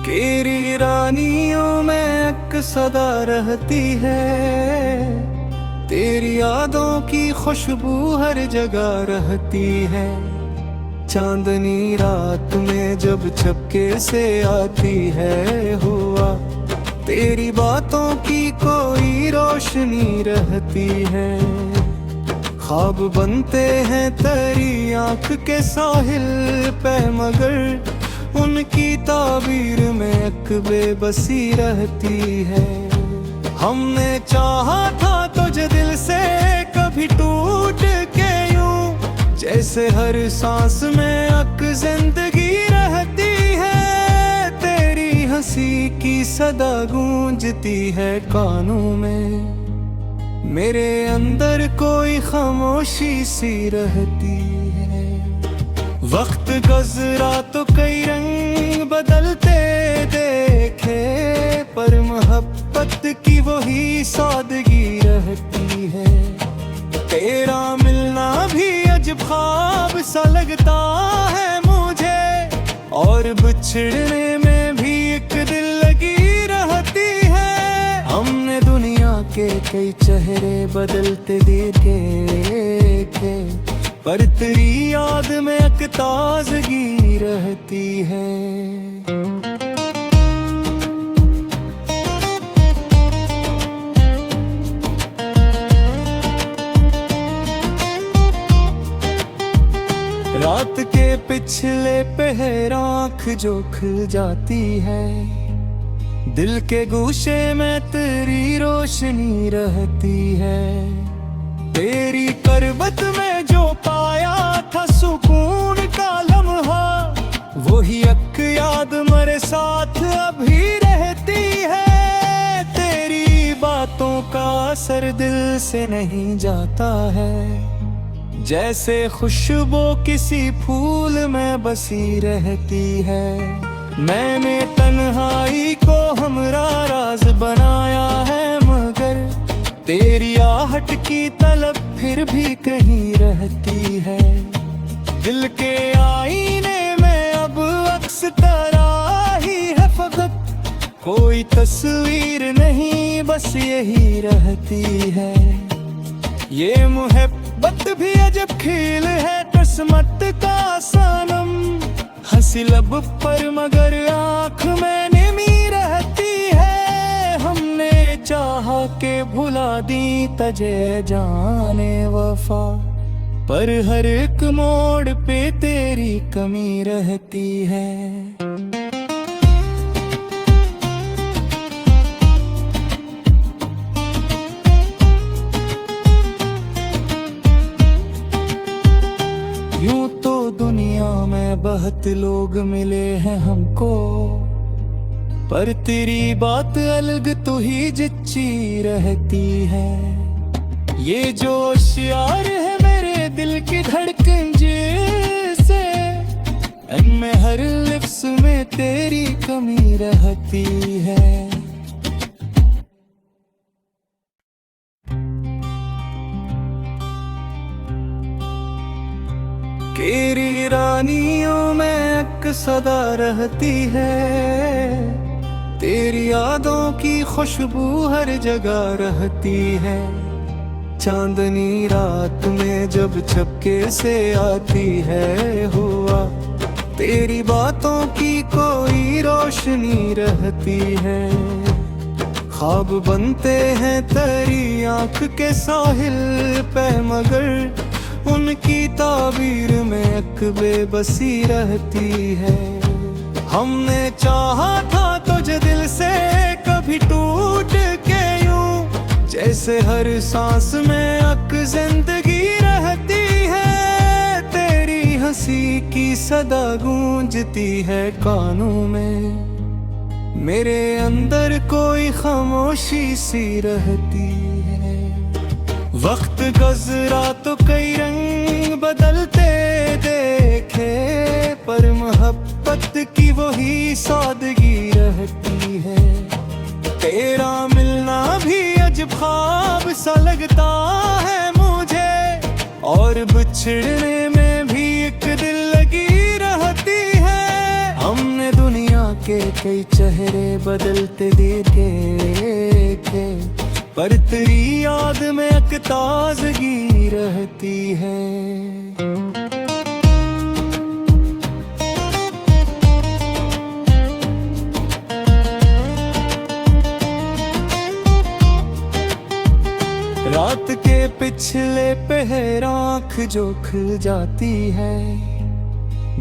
तेरी रानियों में एक सदा रहती है, तेरी यादों की खुशबू हर जगह रहती है। चांदनी रात में जब छपके से आती है हुआ, तेरी बातों की कोई रोशनी रहती है। ख्वाब बनते हैं तेरी आँख के साहिल पे, मगर उनकी ताबीर में एक बेबसी रहती है। हमने चाहा था तुझे दिल से, कभी टूट के यूं जैसे हर सांस में एक जिंदगी रहती है। तेरी हंसी की सदा गूंजती है कानों में, मेरे अंदर कोई खामोशी सी रहती है। वक्त गुज़रा तो कई रंग बदलते देखे, पर मोहब्बत की वही सादगी रहती है। तेरा मिलना भी अजब ख्वाब सा लगता है मुझे, और बिछड़ने में भी एक दिल लगी रहती है। हमने दुनिया के कई चेहरे बदलते देखे, पर तेरी याद में एक ताजगी रहती है। रात के पिछले पहर आँख जो खुल जाती है, दिल के गूशे में तेरी रोशनी रहती है। तेरी करबत में जो पाया था सुकून का लम्हा, वही एक याद मेरे साथ अभी रहती है। तेरी बातों का असर दिल से नहीं जाता है, जैसे खुशबू किसी फूल में बसी रहती है। मैंने तन्हाई को हमरा राज बनाया है, मगर तेरी आहट की तलब फिर भी कहीं रहती है। दिल के आईने में अब अक्स तेरा ही है फकत, कोई तस्वीर नहीं बस यही रहती है। ये मोहब्बत भी अजब खेल है किस्मत का सनम, हंसी लब पर मगर आँख में नमी रहती है। हमने चाहा के भुला दी तझे जाने वफा, पर हर एक मोड़ पे तेरी कमी रहती है। यूं तो दुनिया में बहुत लोग मिले हैं हमको, पर तेरी बात अलग तो ही जिच्ची रहती है। ये जो होशियार है मेरे दिल की धड़कन जैसे, इनमें हर लिफ्स में तेरी कमी रहती है। तेरी रानियों में एक सदा रहती है, तेरी यादों की खुशबू हर जगह रहती है। चांदनी रात में जब छपके से आती है हुआ, तेरी बातों की कोई रोशनी रहती है। ख्वाब बनते हैं तेरी आँख के साहिल पे, मगर उनकी ताबीर में एक बेबसी रहती है। हमने चाहा था तुझे दिल से, कभी टूट के यूं जैसे हर सांस में एक जिंदगी रहती है। तेरी हंसी की सदा गूंजती है कानों में, मेरे अंदर कोई खामोशी सी रहती है। वक्त गुज़रा तो कई रंग बदलते देखे, पर मोहब्बत की वही सादगी रहती है। तेरा मिलना भी अजब ख्वाब सा लगता है मुझे, और बिछड़ने में भी एक दिल लगी रहती है। हमने दुनिया के कई चेहरे बदलते देखे, पर तेरी याद में एक ताजगी रहती है। रात के पिछले पहर आँख जो खुल जाती है,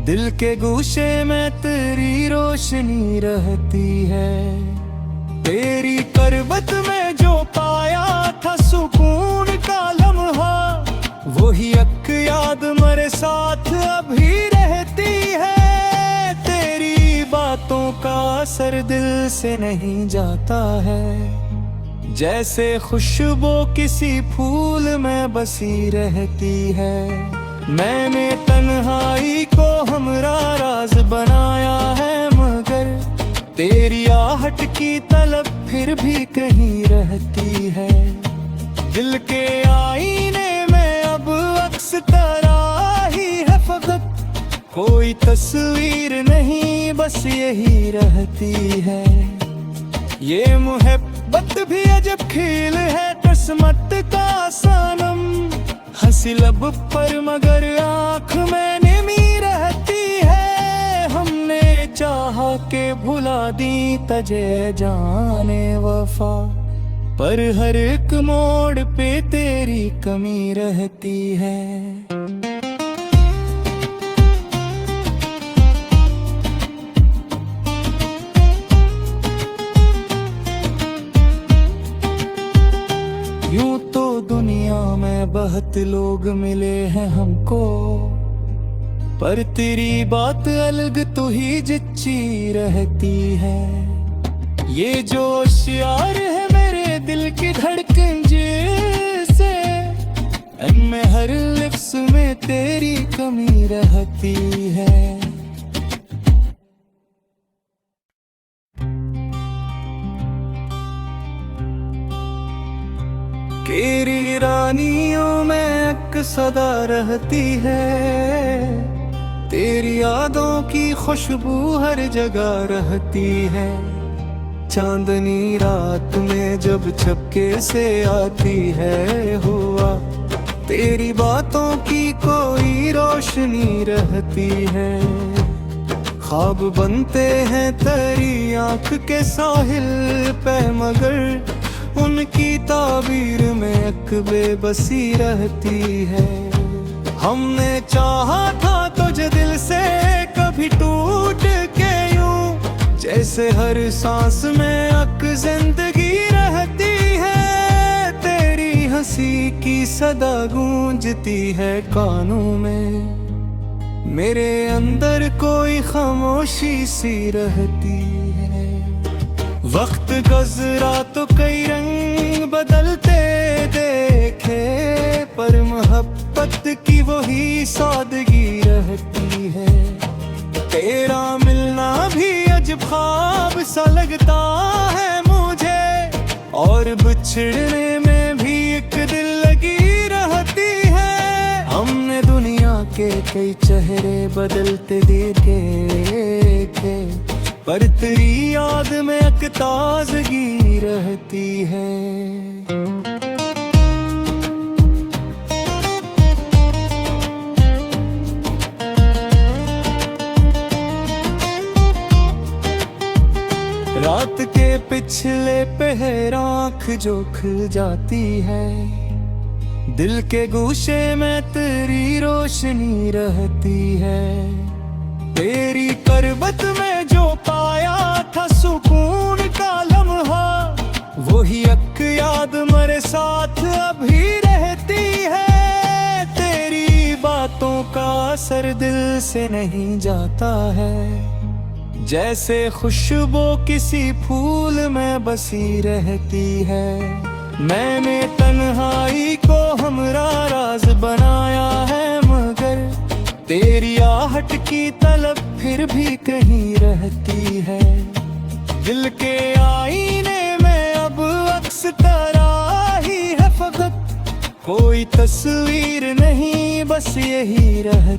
दिल के गूशे में तेरी रोशनी रहती है। तेरी करबत में जो पाया था सुकून का लम्हा, वही एक याद मेरे साथ अभी रहती है। तेरी बातों का असर दिल से नहीं जाता है, जैसे खुशबू किसी फूल में बसी रहती है। मैंने तन्हाई को हमरा राज बनाया है, मगर तेरी आहट की तलब फिर भी कहीं रहती है। दिल के आईने में अब अक्स तेरा ही है फकत, कोई तस्वीर नहीं बस यही रहती है। ये मुहब्बत भी अजब खेल है किस्मत का सनम, हंसी लब पर मगर आँख में नमी रहती है। हमने चाहा के भुला दी तजे जाने वफा, पर हर एक मोड़ पे तेरी कमी रहती है। यूं तो दुनिया में बहुत लोग मिले हैं हमको, पर तेरी बात अलग तो ही जिच्ची रहती है। ये जो शियार है मेरे दिल की धड़कन जैसे, इनमें हर लिफ्स में तेरी कमी रहती है। तेरी रानियों में एक सदा रहती है, तेरी यादों की खुशबू हर जगह रहती है। चांदनी रात में जब छपके से आती है हुआ, तेरी बातों की कोई रोशनी रहती है। ख्वाब बनते हैं तेरी आँख के साहिल पे, मगर उनकी ताबीर में एक बेबसी रहती है। हमने चाहा था तुझे दिल से कभी टूट के यूं, जैसे हर सांस में एक जिंदगी रहती है। तेरी हंसी की सदा गूंजती है कानों में, मेरे अंदर कोई खामोशी सी रहती है। वक्त गुज़रा तो कई रंग बदलते देखे, पर मोहब्बत की वही सादगी रहती है। तेरा मिलना भी अजब ख्वाब सा लगता है मुझे, और बिछड़ने में भी एक दिल लगी रहती है। हमने दुनिया के कई चेहरे बदलते देखे, पर तेरी याद में एक ताजगी रहती है। रात के पिछले पहर आँख जो खुल जाती है, दिल के गूशे में तेरी रोशनी रहती है। तेरी करबत में जो पाया था सुकून का लम्हा, वही एक याद मेरे साथ अभी रहती है। तेरी बातों का असर दिल से नहीं जाता है, जैसे खुशबू किसी फूल में बसी रहती है। मैंने तन्हाई को हमरा राज बनाया है, मगर तेरी आहट की तलब फिर भी कहीं रहती है। दिल के आईने में अब अक्स तेरा ही है फकत, कोई तस्वीर नहीं बस यही रहती